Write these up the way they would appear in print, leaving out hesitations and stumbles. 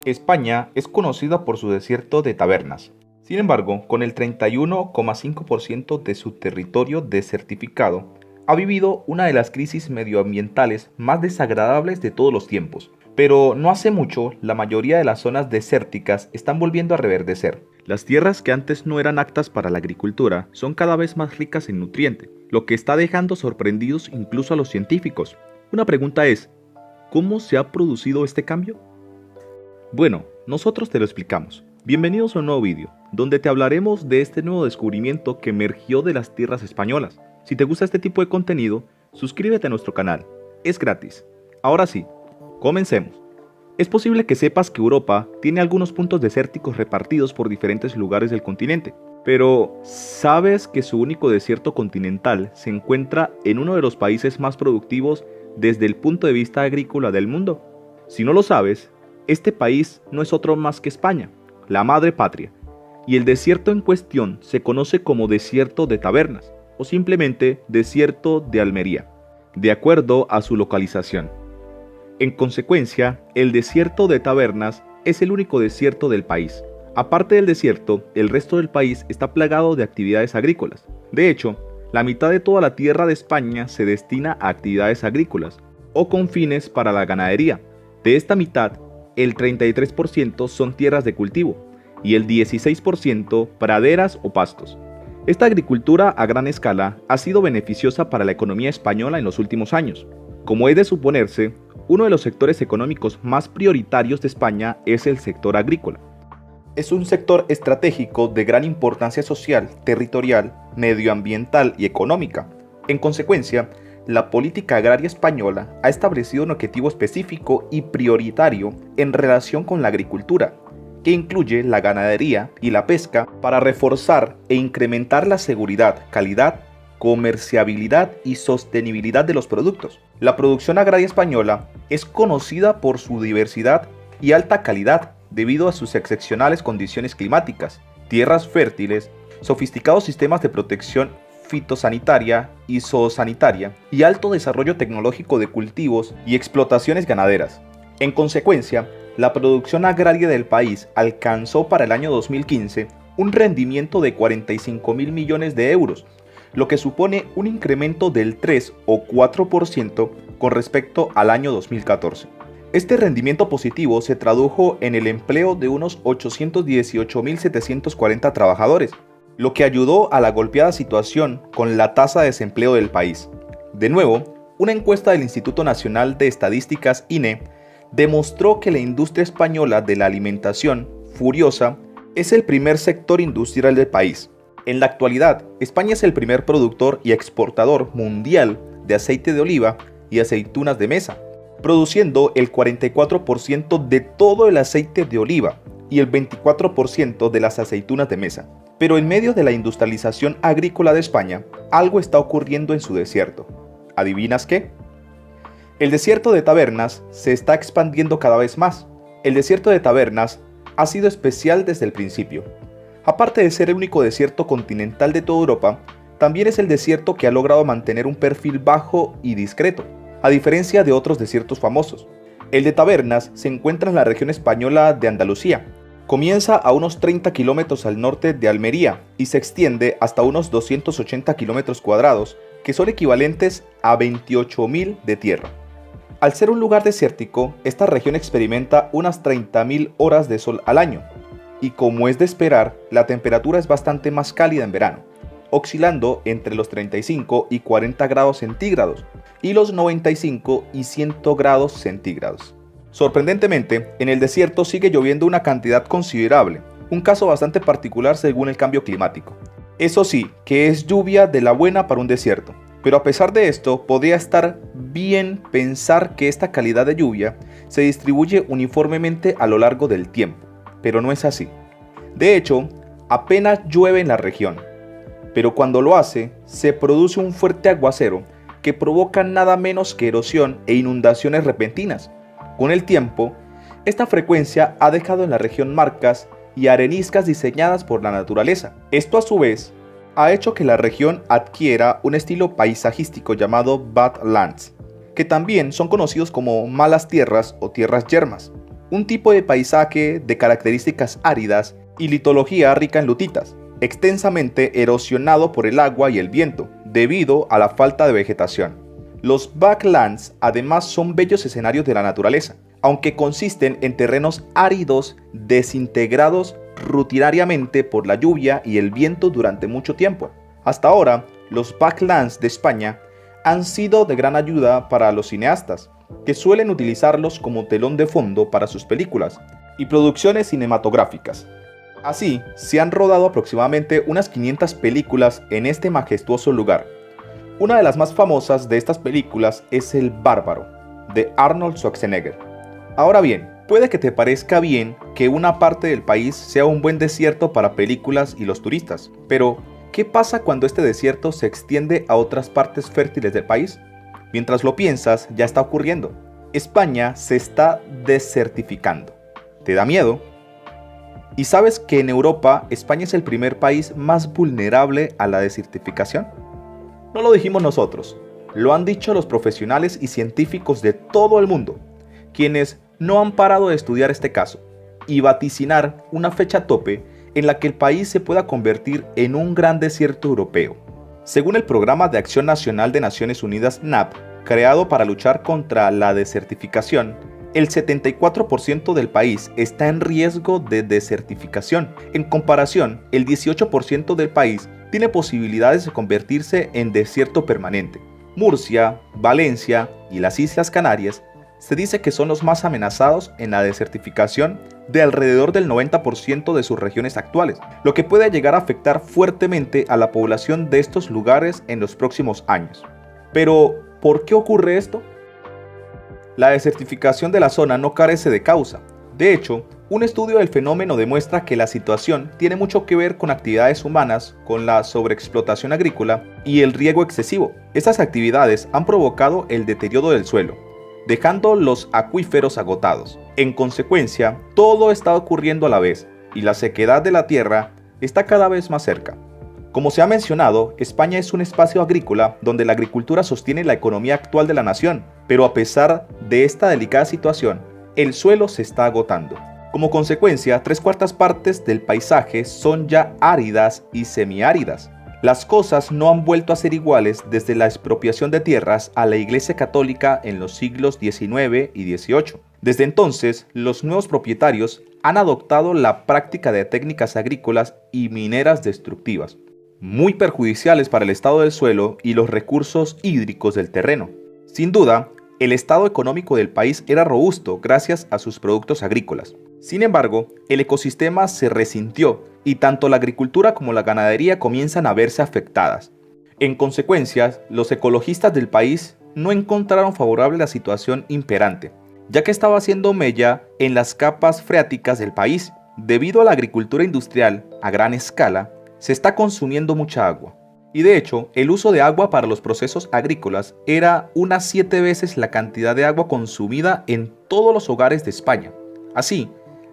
España es conocida por su desierto de tabernas. Sin embargo, con el 31,5% de su territorio desertificado, ha vivido una de las crisis medioambientales más desagradables de todos los tiempos. Pero no hace mucho, la mayoría de las zonas desérticas están volviendo a reverdecer. Las tierras que antes no eran aptas para la agricultura son cada vez más ricas en nutrientes, lo que está dejando sorprendidos incluso a los científicos. Una pregunta es, ¿cómo se ha producido este cambio? Bueno, nosotros te lo explicamos. Bienvenidos a un nuevo vídeo, donde te hablaremos de este nuevo descubrimiento que emergió de las tierras españolas. Si te gusta este tipo de contenido, suscríbete a nuestro canal. Es gratis. Ahora sí, comencemos. Es posible que sepas que Europa tiene algunos puntos desérticos repartidos por diferentes lugares del continente, pero ¿sabes que su único desierto continental se encuentra en uno de los países más productivos desde el punto de vista agrícola del mundo? Si no lo sabes, este país no es otro más que España, la madre patria, y el desierto en cuestión se conoce como desierto de tabernas o simplemente desierto de Almería, de acuerdo a su localización. En consecuencia, el desierto de tabernas es el único desierto del país. Aparte del desierto, el resto del país está plagado de actividades agrícolas. De hecho, la mitad de toda la tierra de España se destina a actividades agrícolas o con fines para la ganadería. De esta mitad, el 33% son tierras de cultivo y el 16% praderas o pastos. Esta agricultura a gran escala ha sido beneficiosa para la economía española en los últimos años. Como es de suponerse, uno de los sectores económicos más prioritarios de España es el sector agrícola. Es un sector estratégico de gran importancia social, territorial, medioambiental y económica. En consecuencia, la política agraria española ha establecido un objetivo específico y prioritario en relación con la agricultura, que incluye la ganadería y la pesca para reforzar e incrementar la seguridad, calidad, comerciabilidad y sostenibilidad de los productos. La producción agraria española es conocida por su diversidad y alta calidad debido a sus excepcionales condiciones climáticas, tierras fértiles, sofisticados sistemas de protección fitosanitaria y zoosanitaria y alto desarrollo tecnológico de cultivos y explotaciones ganaderas. En consecuencia, la producción agraria del país alcanzó para el año 2015 un rendimiento de 45.000 millones de euros, lo que supone un incremento del 3 o 4% con respecto al año 2014. Este rendimiento positivo se tradujo en el empleo de unos 818.740 trabajadores, lo que ayudó a la golpeada situación con la tasa de desempleo del país. De nuevo, una encuesta del Instituto Nacional de Estadísticas INE demostró que la industria española de la alimentación, furiosa, es el primer sector industrial del país. En la actualidad, España es el primer productor y exportador mundial de aceite de oliva y aceitunas de mesa, produciendo el 44% de todo el aceite de oliva y el 24% de las aceitunas de mesa. Pero en medio de la industrialización agrícola de España, algo está ocurriendo en su desierto. ¿Adivinas qué? El desierto de tabernas se está expandiendo cada vez más. El desierto de tabernas ha sido especial desde el principio. Aparte de ser el único desierto continental de toda Europa, también es el desierto que ha logrado mantener un perfil bajo y discreto, a diferencia de otros desiertos famosos. El de Tabernas se encuentra en la región española de Andalucía. Comienza a unos 30 kilómetros al norte de Almería y se extiende hasta unos 280 kilómetros cuadrados, que son equivalentes a 28.000 de tierra. Al ser un lugar desértico, esta región experimenta unas 30.000 horas de sol al año, y como es de esperar, la temperatura es bastante más cálida en verano, oscilando entre los 35 y 40 grados centígrados y los 95 y 100 grados centígrados. Sorprendentemente, en el desierto sigue lloviendo una cantidad considerable, un caso bastante particular según el cambio climático. Eso sí, que es lluvia de la buena para un desierto, pero a pesar de esto, podría estar bien pensar que esta calidad de lluvia se distribuye uniformemente a lo largo del tiempo, pero no es así. De hecho, apenas llueve en la región, pero cuando lo hace, se produce un fuerte aguacero que provoca nada menos que erosión e inundaciones repentinas. Con el tiempo, esta frecuencia ha dejado en la región marcas y areniscas diseñadas por la naturaleza. Esto a su vez ha hecho que la región adquiera un estilo paisajístico llamado Badlands, que también son conocidos como malas tierras o tierras yermas. un tipo de paisaje de características áridas y litología rica en lutitas, extensamente erosionado por el agua y el viento, debido a la falta de vegetación. Los backlands además son bellos escenarios de la naturaleza, aunque consisten en terrenos áridos desintegrados rutinariamente por la lluvia y el viento durante mucho tiempo. Hasta ahora, los backlands de España han sido de gran ayuda para los cineastas, que suelen utilizarlos como telón de fondo para sus películas y producciones cinematográficas. Así, se han rodado aproximadamente unas 500 películas en este majestuoso lugar. Una de las más famosas de estas películas es El Bárbaro, de Arnold Schwarzenegger. Ahora bien, puede que te parezca bien que una parte del país sea un buen desierto para películas y los turistas, pero ¿qué pasa cuando este desierto se extiende a otras partes fértiles del país? Mientras lo piensas, ya está ocurriendo. España se está desertificando. ¿Te da miedo? ¿Y sabes que en Europa España es el primer país más vulnerable a la desertificación? No lo dijimos nosotros, lo han dicho los profesionales y científicos de todo el mundo, quienes no han parado de estudiar este caso y vaticinar una fecha tope en la que el país se pueda convertir en un gran desierto europeo. Según el Programa de Acción Nacional de Naciones Unidas NAP, creado para luchar contra la desertificación, el 74% del país está en riesgo de desertificación. En comparación, el 18% del país tiene posibilidades de convertirse en desierto permanente. Murcia, Valencia y las Islas Canarias se dice que son los más amenazados en la desertificación de alrededor del 90% de sus regiones actuales, lo que puede llegar a afectar fuertemente a la población de estos lugares en los próximos años. Pero, ¿por qué ocurre esto? La desertificación de la zona no carece de causa. De hecho, un estudio del fenómeno demuestra que la situación tiene mucho que ver con actividades humanas, con la sobreexplotación agrícola y el riego excesivo. Estas actividades han provocado el deterioro del suelo, dejando los acuíferos agotados. En consecuencia, todo está ocurriendo a la vez y la sequedad de la tierra está cada vez más cerca. Como se ha mencionado, España es un espacio agrícola donde la agricultura sostiene la economía actual de la nación, pero a pesar de esta delicada situación, el suelo se está agotando. Como consecuencia, 3/4 partes del paisaje son ya áridas y semiáridas. Las cosas no han vuelto a ser iguales desde la expropiación de tierras a la Iglesia Católica en los siglos XIX y XVIII. Desde entonces, los nuevos propietarios han adoptado la práctica de técnicas agrícolas y mineras destructivas, muy perjudiciales para el estado del suelo y los recursos hídricos del terreno. Sin duda, el estado económico del país era robusto gracias a sus productos agrícolas. Sin embargo, el ecosistema se resintió y tanto la agricultura como la ganadería comienzan a verse afectadas. En consecuencia, los ecologistas del país no encontraron favorable la situación imperante, ya que estaba haciendo mella en las capas freáticas del país. Debido a la agricultura industrial a gran escala, se está consumiendo mucha agua. Y de hecho, el uso de agua para los procesos agrícolas era unas 7 veces la cantidad de agua consumida en todos los hogares de España. Así,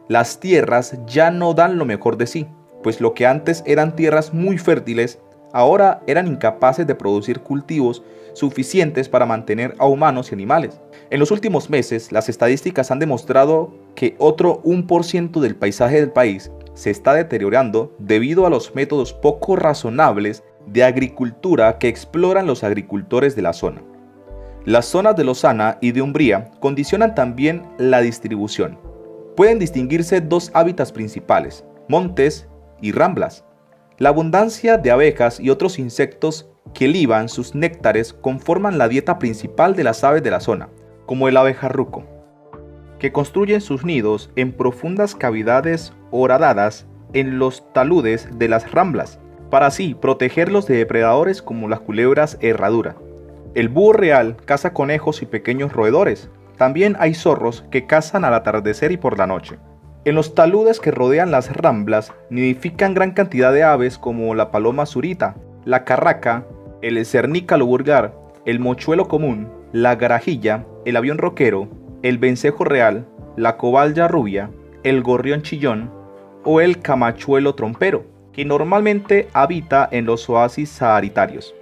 las tierras ya no dan lo mejor de sí, pues lo que antes eran tierras muy fértiles, ahora eran incapaces de producir cultivos suficientes para mantener a humanos y animales. En los últimos meses, las estadísticas han demostrado que otro 1% del paisaje del país se está deteriorando debido a los métodos poco razonables de agricultura que exploran los agricultores de la zona. Las zonas de Lozana y de Umbría condicionan también la distribución. Pueden distinguirse dos hábitats principales, montes y ramblas. La abundancia de abejas y otros insectos que liban sus néctares conforman la dieta principal de las aves de la zona, como el abejarruco, que construyen sus nidos en profundas cavidades horadadas en los taludes de las ramblas, para así protegerlos de depredadores como las culebras herradura. El búho real caza conejos y pequeños roedores. También hay zorros que cazan al atardecer y por la noche. En los taludes que rodean las ramblas nidifican gran cantidad de aves como la paloma zurita, la carraca, el cernícalo vulgar, el mochuelo común, la garajilla, el avión roquero, el vencejo real, la cobaya rubia, el gorrión chillón o el camachuelo trompero, que normalmente habita en los oasis saharitarios.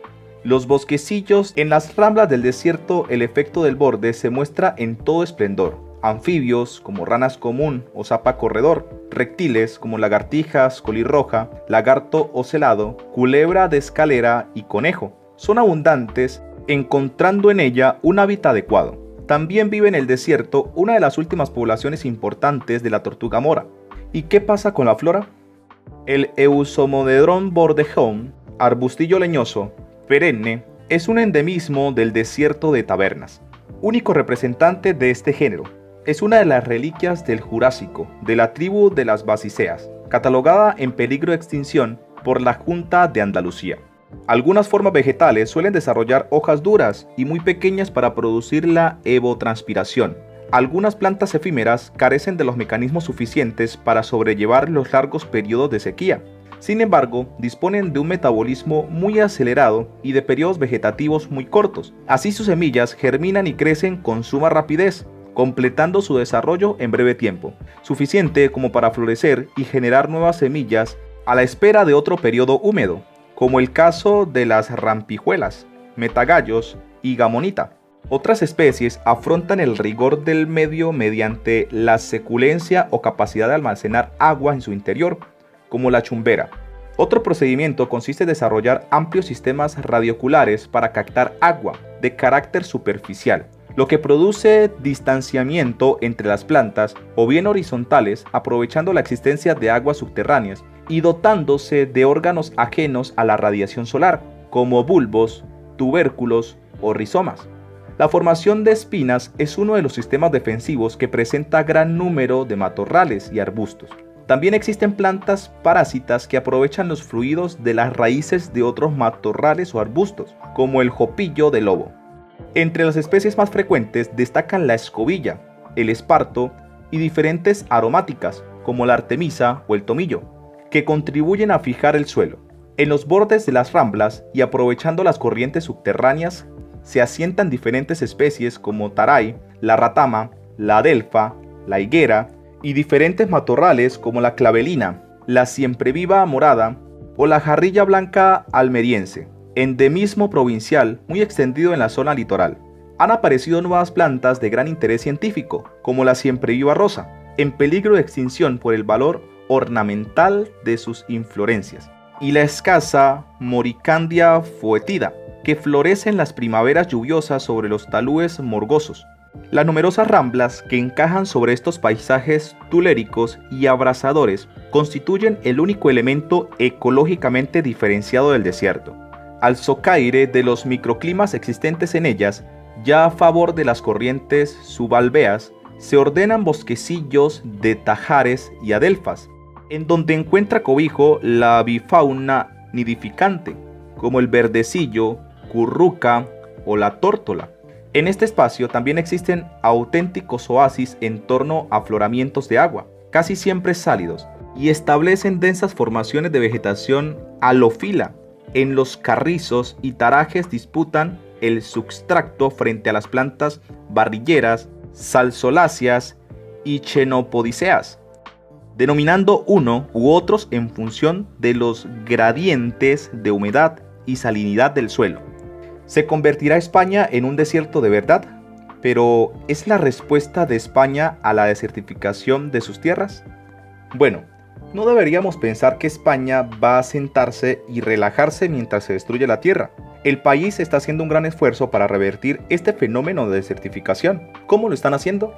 Los bosquecillos en las ramblas del desierto, el efecto del borde se muestra en todo esplendor. anfibios como ranas común o zapa corredor, reptiles como lagartijas, colirroja, lagarto ocelado, culebra de escalera y conejo. Son abundantes, encontrando en ella un hábitat adecuado. También vive en el desierto una de las últimas poblaciones importantes de la tortuga mora. ¿Y qué pasa con la flora? El Eusomodedron bordeaux, arbustillo leñoso, perenne, es un endemismo del desierto de Tabernas, único representante de este género. Es una de las reliquias del Jurásico, de la tribu de las Basiceas, catalogada en peligro de extinción por la Junta de Andalucía. Algunas formas vegetales suelen desarrollar hojas duras y muy pequeñas para producir la evotranspiración. Algunas plantas efímeras carecen de los mecanismos suficientes para sobrellevar los largos periodos de sequía. Sin embargo, disponen de un metabolismo muy acelerado y de periodos vegetativos muy cortos. Así sus semillas germinan y crecen con suma rapidez, completando su desarrollo en breve tiempo, suficiente como para florecer y generar nuevas semillas a la espera de otro periodo húmedo, como el caso de las rampijuelas, metagallos y gamonita. Otras especies afrontan el rigor del medio mediante la seculencia o capacidad de almacenar agua en su interior, como la chumbera. Otro procedimiento consiste en desarrollar amplios sistemas radioculares para captar agua de carácter superficial, lo que produce distanciamiento entre las plantas o bien horizontales, aprovechando la existencia de aguas subterráneas y dotándose de órganos ajenos a la radiación solar, como bulbos, tubérculos o rizomas. La formación de espinas es uno de los sistemas defensivos que presenta gran número de matorrales y arbustos. También existen plantas parásitas que aprovechan los fluidos de las raíces de otros matorrales o arbustos, como el jopillo de lobo. Entre las especies más frecuentes destacan la escobilla, el esparto y diferentes aromáticas, como la artemisa o el tomillo, que contribuyen a fijar el suelo. En los bordes de las ramblas y aprovechando las corrientes subterráneas, se asientan diferentes especies como taray, la ratama, la adelfa, la higuera y diferentes matorrales como la clavelina, la siempreviva morada o la jarrilla blanca almeriense, endemismo provincial muy extendido en la zona litoral. Han aparecido nuevas plantas de gran interés científico, como la siempreviva rosa, en peligro de extinción por el valor ornamental de sus inflorescencias, y la escasa Moricandia foetida, que florece en las primaveras lluviosas sobre los talúes morgosos. Las numerosas ramblas que encajan sobre estos paisajes tuléricos y abrasadores constituyen el único elemento ecológicamente diferenciado del desierto. Al socaire de los microclimas existentes en ellas, ya a favor de las corrientes subalveas, se ordenan bosquecillos de tajares y adelfas, en donde encuentra cobijo la avifauna nidificante, como el verdecillo, curruca o la tórtola. En este espacio también existen auténticos oasis en torno a afloramientos de agua, casi siempre sálidos, y establecen densas formaciones de vegetación halófila. En los carrizos y tarajes disputan el substrato frente a las plantas barrilleras, salsoláceas y chenopodiceas, denominando uno u otros en función de los gradientes de humedad y salinidad del suelo. ¿Se convertirá España en un desierto de verdad? ¿Pero es la respuesta de España a la desertificación de sus tierras? Bueno, no deberíamos pensar que España va a sentarse y relajarse mientras se destruye la tierra. El país está haciendo un gran esfuerzo para revertir este fenómeno de desertificación. ¿Cómo lo están haciendo?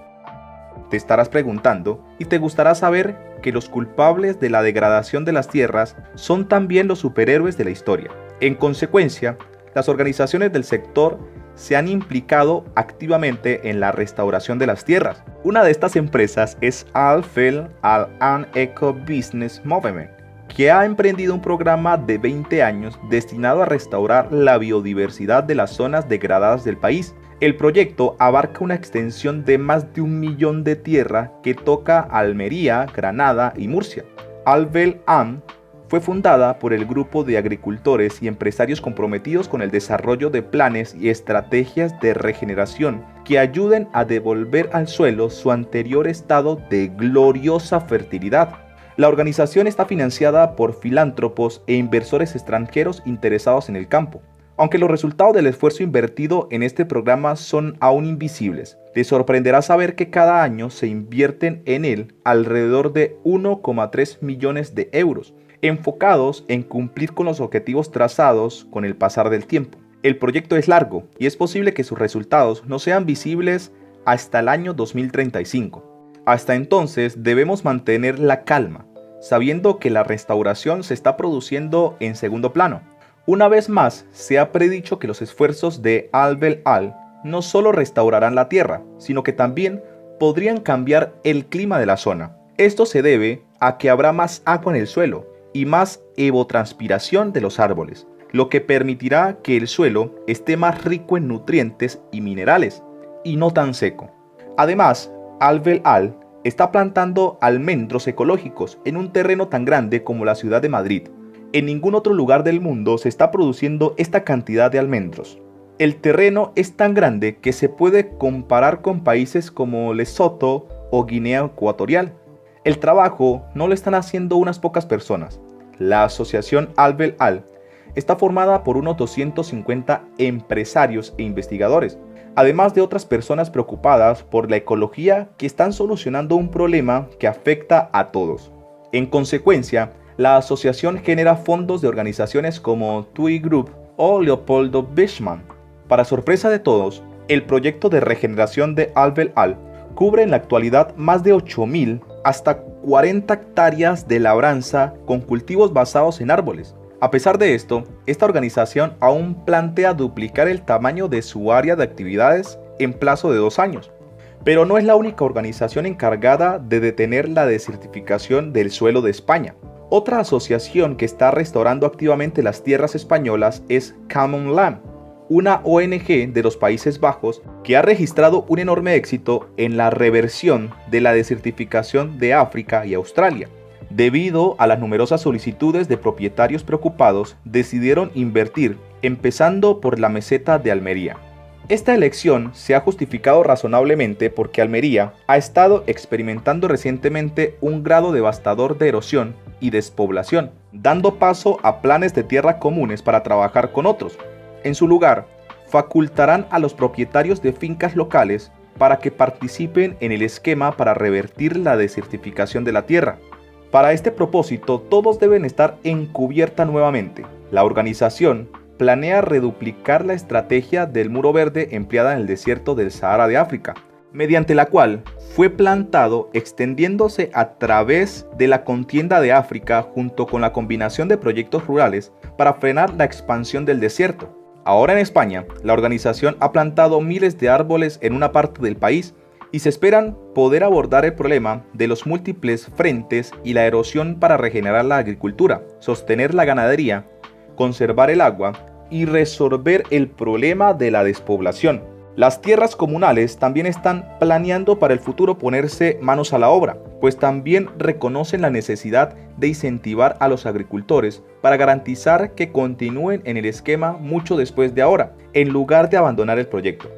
Te estarás preguntando y te gustará saber que los culpables de la degradación de las tierras son también los superhéroes de la historia. En consecuencia, las organizaciones del sector se han implicado activamente en la restauración de las tierras. Una de estas empresas es Alfel Al-An Eco Business Movement, que ha emprendido un programa de 20 años destinado a restaurar la biodiversidad de las zonas degradadas del país. El proyecto abarca una extensión de más de 1 millón de tierra que toca Almería, Granada y Murcia. Alvel-Am fue fundada por el grupo de agricultores y empresarios comprometidos con el desarrollo de planes y estrategias de regeneración que ayuden a devolver al suelo su anterior estado de gloriosa fertilidad. La organización está financiada por filántropos e inversores extranjeros interesados en el campo, Aunque los resultados del esfuerzo invertido en este programa son aún invisibles, te sorprenderá saber que cada año se invierten en él alrededor de 1,3 millones de euros, enfocados en cumplir con los objetivos trazados con el pasar del tiempo. El proyecto es largo y es posible que sus resultados no sean visibles hasta el año 2035. Hasta entonces debemos mantener la calma, sabiendo que la restauración se está produciendo en segundo plano. Una vez más, se ha predicho que los esfuerzos de Alb el-Al no solo restaurarán la tierra, sino que también podrían cambiar el clima de la zona. Esto se debe a que habrá más agua en el suelo y más evotranspiración de los árboles, lo que permitirá que el suelo esté más rico en nutrientes y minerales, y no tan seco. Además, Alb el-Al está plantando almendros ecológicos en un terreno tan grande como la ciudad de Madrid. En ningún otro lugar del mundo se está produciendo esta cantidad de almendros. El terreno es tan grande que se puede comparar con países como Lesoto o Guinea Ecuatorial. El trabajo no lo están haciendo unas pocas personas. La asociación Alb el-Al está formada por unos 250 empresarios e investigadores, además de otras personas preocupadas por la ecología que están solucionando un problema que afecta a todos. En consecuencia, la asociación genera fondos de organizaciones como TUI Group o Leopoldo Bischmann. Para sorpresa de todos, el proyecto de regeneración de Alb el-Al cubre en la actualidad más de 8.000 hasta 40 hectáreas de labranza con cultivos basados en árboles. A pesar de esto, esta organización aún plantea duplicar el tamaño de su área de actividades en plazo de 2 años. Pero no es la única organización encargada de detener la desertificación del suelo de España. Otra asociación que está restaurando activamente las tierras españolas es Common Land, una ONG de los Países Bajos que ha registrado un enorme éxito en la reversión de la desertificación de África y Australia. Debido a las numerosas solicitudes de propietarios preocupados, decidieron invertir, empezando por la meseta de Almería. Esta elección se ha justificado razonablemente porque Almería ha estado experimentando recientemente un grado devastador de erosión y despoblación, dando paso a planes de tierra comunes para trabajar con otros. En su lugar, facultarán a los propietarios de fincas locales para que participen en el esquema para revertir la desertificación de la tierra. Para este propósito, todos deben estar en cubierta nuevamente. La organización planea reduplicar la estrategia del muro verde empleada en el desierto del Sahara de África, mediante la cual fue plantado extendiéndose a través de la contienda de África junto con la combinación de proyectos rurales para frenar la expansión del desierto. Ahora en España, la organización ha plantado miles de árboles en una parte del país y se esperan poder abordar el problema de los múltiples frentes y la erosión para regenerar la agricultura, sostener la ganadería, conservar el agua y resolver el problema de la despoblación. Las tierras comunales también están planeando para el futuro ponerse manos a la obra, pues también reconocen la necesidad de incentivar a los agricultores para garantizar que continúen en el esquema mucho después de ahora, en lugar de abandonar el proyecto,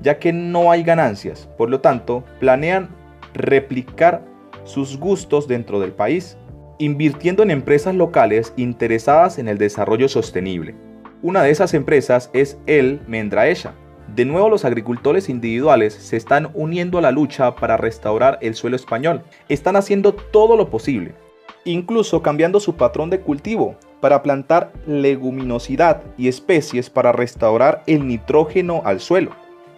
ya que no hay ganancias. Por lo tanto, planean replicar sus gustos dentro del país, invirtiendo en empresas locales interesadas en el desarrollo sostenible. Una de esas empresas es El Mendraesha. De nuevo, los agricultores individuales se están uniendo a la lucha para restaurar el suelo español. Están haciendo todo lo posible, incluso cambiando su patrón de cultivo para plantar leguminosidad y especies para restaurar el nitrógeno al suelo.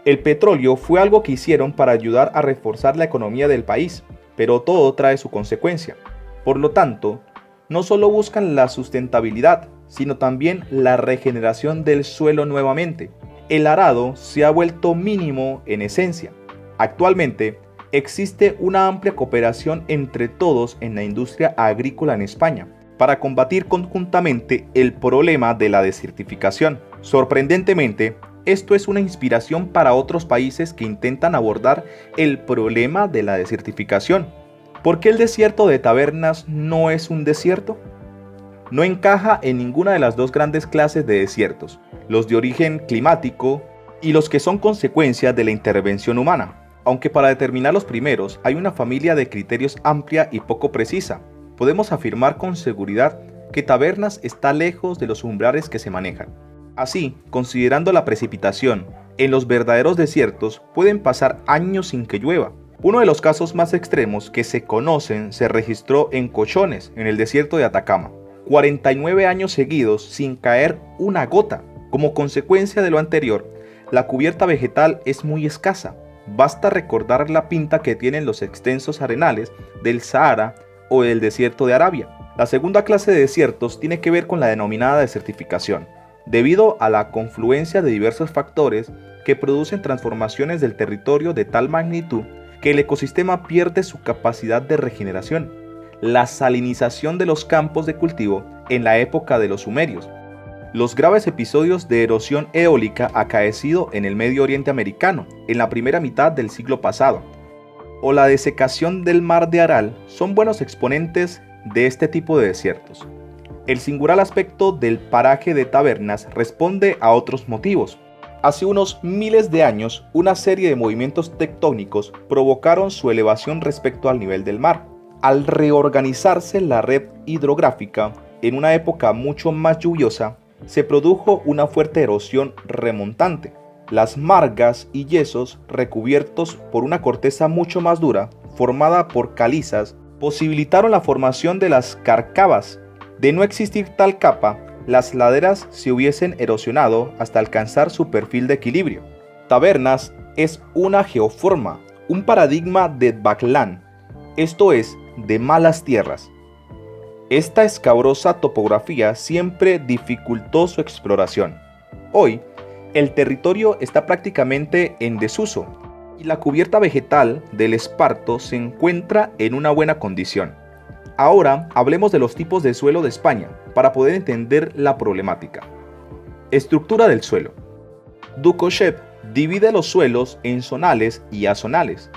El petróleo fue algo que hicieron para ayudar a reforzar la economía del país, pero todo trae su consecuencia. Por lo tanto, no solo buscan la sustentabilidad, sino también la regeneración del suelo nuevamente. El arado se ha vuelto mínimo en esencia. Actualmente, existe una amplia cooperación entre todos en la industria agrícola en España para combatir conjuntamente el problema de la desertificación. Sorprendentemente, esto es una inspiración para otros países que intentan abordar el problema de la desertificación. ¿Por qué el desierto de Tabernas no es un desierto? No encaja en ninguna de las dos grandes clases de desiertos, los de origen climático y los que son consecuencia de la intervención humana. Aunque para determinar los primeros hay una familia de criterios amplia y poco precisa, podemos afirmar con seguridad que Tabernas está lejos de los umbrales que se manejan. Así, considerando la precipitación, en los verdaderos desiertos pueden pasar años sin que llueva. Uno de los casos más extremos que se conocen se registró en Cochones, en el desierto de Atacama. 49 años seguidos sin caer una gota. Como consecuencia de lo anterior, la cubierta vegetal es muy escasa. Basta recordar la pinta que tienen los extensos arenales del Sahara o del desierto de Arabia. La segunda clase de desiertos tiene que ver con la denominada desertificación, debido a la confluencia de diversos factores que producen transformaciones del territorio de tal magnitud que el ecosistema pierde su capacidad de regeneración. La salinización de los campos de cultivo en la época de los sumerios, los graves episodios de erosión eólica acaecido en el Medio Oriente americano en la primera mitad del siglo pasado, o la desecación del mar de Aral son buenos exponentes de este tipo de desiertos. El singular aspecto del paraje de Tabernas responde a otros motivos. Hace unos miles de años, una serie de movimientos tectónicos provocaron su elevación respecto al nivel del mar. Al reorganizarse la red hidrográfica en una época mucho más lluviosa, se produjo una fuerte erosión remontante. Las margas y yesos, recubiertos por una corteza mucho más dura, formada por calizas, posibilitaron la formación de las cárcavas. De no existir tal capa, las laderas se hubiesen erosionado hasta alcanzar su perfil de equilibrio. Tabernas es una geoforma, un paradigma de Backland, esto es, de malas tierras. Esta escabrosa topografía siempre dificultó su exploración. Hoy, el territorio está prácticamente en desuso y la cubierta vegetal del esparto se encuentra en una buena condición. Ahora hablemos de los tipos de suelo de España para poder entender la problemática. Estructura del suelo. Ducochev divide los suelos en zonales y azonales.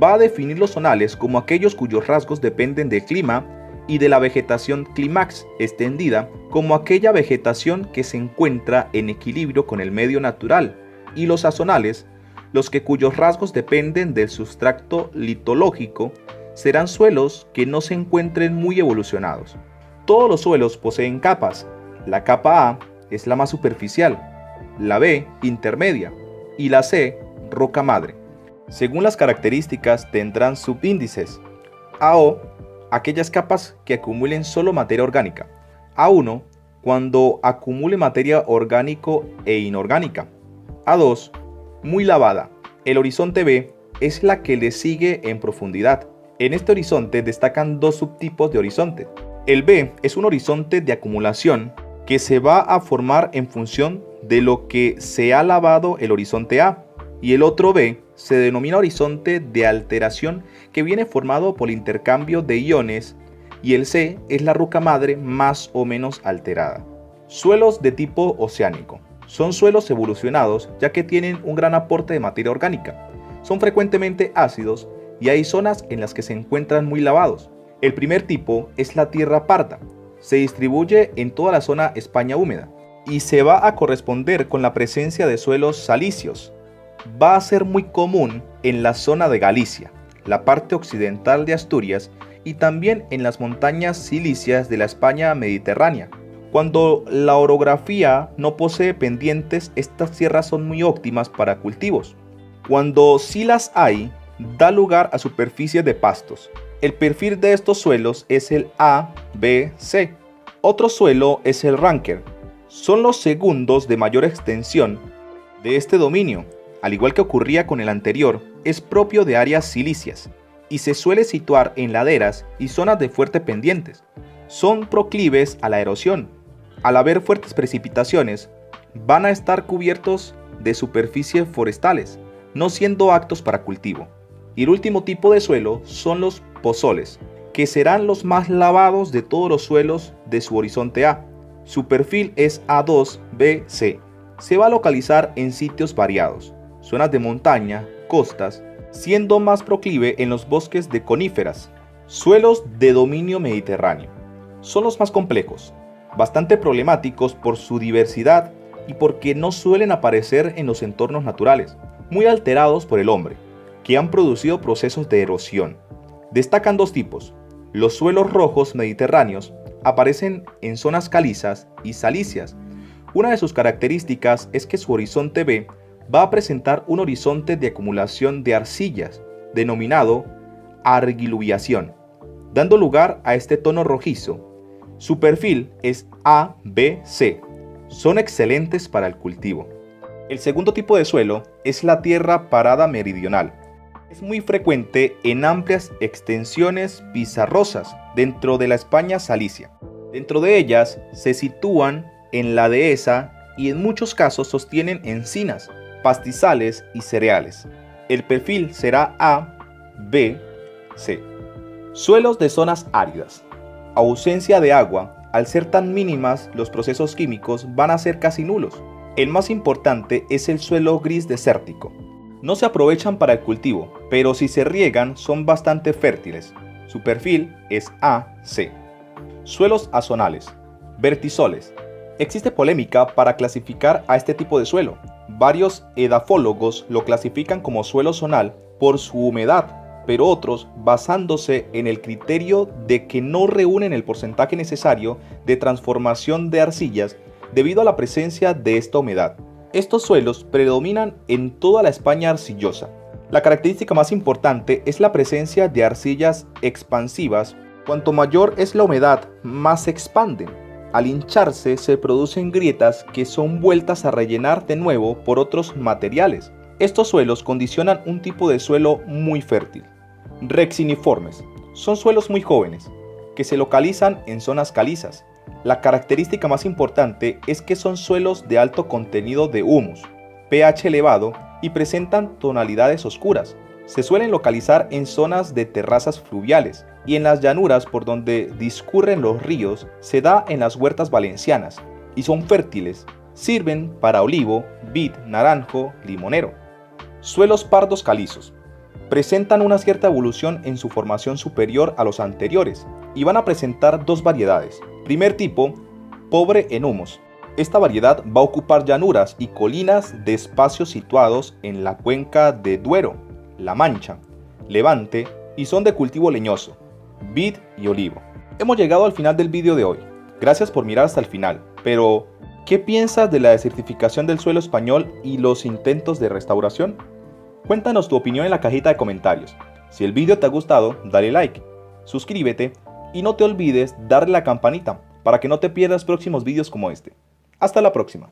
Va a definir los zonales como aquellos cuyos rasgos dependen del clima y de la vegetación clímax extendida como aquella vegetación que se encuentra en equilibrio con el medio natural, y los azonales, los que cuyos rasgos dependen del sustrato litológico, serán suelos que no se encuentren muy evolucionados. Todos los suelos poseen capas. La capa A es la más superficial, la B intermedia y la C roca madre. Según las características tendrán subíndices. AO, aquellas capas que acumulen solo materia orgánica. A1, cuando acumule materia orgánico e inorgánica. A2, muy lavada. El horizonte B es la que le sigue en profundidad. En este horizonte destacan dos subtipos de horizonte. El B es un horizonte de acumulación que se va a formar en función de lo que se ha lavado el horizonte A, y el otro B se denomina horizonte de alteración, que viene formado por el intercambio de iones, y el C es la roca madre más o menos alterada. Suelos de tipo oceánico. Son suelos evolucionados ya que tienen un gran aporte de materia orgánica. Son frecuentemente ácidos y hay zonas en las que se encuentran muy lavados. El primer tipo es la tierra parda. Se distribuye en toda la zona España húmeda y se va a corresponder con la presencia de suelos salicios. Va a ser muy común en la zona de Galicia, la parte occidental de Asturias y también en las montañas silíceas de la España mediterránea. Cuando la orografía no posee pendientes, estas tierras son muy óptimas para cultivos. Cuando sí las hay, da lugar a superficies de pastos. El perfil de estos suelos es el A, B, C. Otro suelo es el Ranker. Son los segundos de mayor extensión de este dominio. Al igual que ocurría con el anterior, es propio de áreas silíceas y se suele situar en laderas y zonas de fuertes pendientes. Son proclives a la erosión. Al haber fuertes precipitaciones, van a estar cubiertos de superficies forestales, no siendo aptos para cultivo. Y el último tipo de suelo son los pozoles, que serán los más lavados de todos los suelos de su horizonte A. Su perfil es A2, B, C. Se va a localizar en sitios variados, zonas de montaña, costas, siendo más proclive en los bosques de coníferas. Suelos de dominio mediterráneo. Son los más complejos, bastante problemáticos por su diversidad y porque no suelen aparecer en los entornos naturales, muy alterados por el hombre, que han producido procesos de erosión. Destacan dos tipos. Los suelos rojos mediterráneos aparecen en zonas calizas y salicias, Una de sus características es que su horizonte B va a presentar un horizonte de acumulación de arcillas, denominado argiluviación, dando lugar a este tono rojizo. Su perfil es A-B-C. Son excelentes para el cultivo. El segundo tipo de suelo es la tierra parada meridional. Es muy frecuente en amplias extensiones pizarrosas dentro de la España salicia. Dentro de ellas se sitúan en la dehesa y en muchos casos sostienen encinas, pastizales y cereales. El perfil será A, B, C. Suelos de zonas áridas. Ausencia de agua. Al ser tan mínimas, los procesos químicos van a ser casi nulos. El más importante es el suelo gris desértico. No se aprovechan para el cultivo, pero si se riegan son bastante fértiles. Su perfil es AC. Suelos azonales. Vertisoles. Existe polémica para clasificar a este tipo de suelo. Varios edafólogos lo clasifican como suelo zonal por su humedad, pero otros basándose en el criterio de que no reúnen el porcentaje necesario de transformación de arcillas debido a la presencia de esta humedad. Estos suelos predominan en toda la España arcillosa. La característica más importante es la presencia de arcillas expansivas. Cuanto mayor es la humedad, más se expanden. Al hincharse se producen grietas que son vueltas a rellenar de nuevo por otros materiales. Estos suelos condicionan un tipo de suelo muy fértil. Rexiniformes. Son suelos muy jóvenes, que se localizan en zonas calizas. La característica más importante es que son suelos de alto contenido de humus, pH elevado y presentan tonalidades oscuras. Se suelen localizar en zonas de terrazas fluviales y en las llanuras por donde discurren los ríos. Se da en las huertas valencianas y son fértiles. Sirven para olivo, vid, naranjo, limonero. Suelos pardos calizos. Presentan una cierta evolución en su formación superior a los anteriores y van a presentar dos variedades. Primer tipo, pobre en humus. Esta variedad va a ocupar llanuras y colinas de espacios situados en la cuenca de Duero, La Mancha, Levante y son de cultivo leñoso, vid y olivo. Hemos llegado al final del vídeo de hoy. Gracias por mirar hasta el final, pero ¿qué piensas de la desertificación del suelo español y los intentos de restauración? Cuéntanos tu opinión en la cajita de comentarios. Si el vídeo te ha gustado, dale like, suscríbete y no te olvides darle a la campanita para que no te pierdas próximos vídeos como este. Hasta la próxima.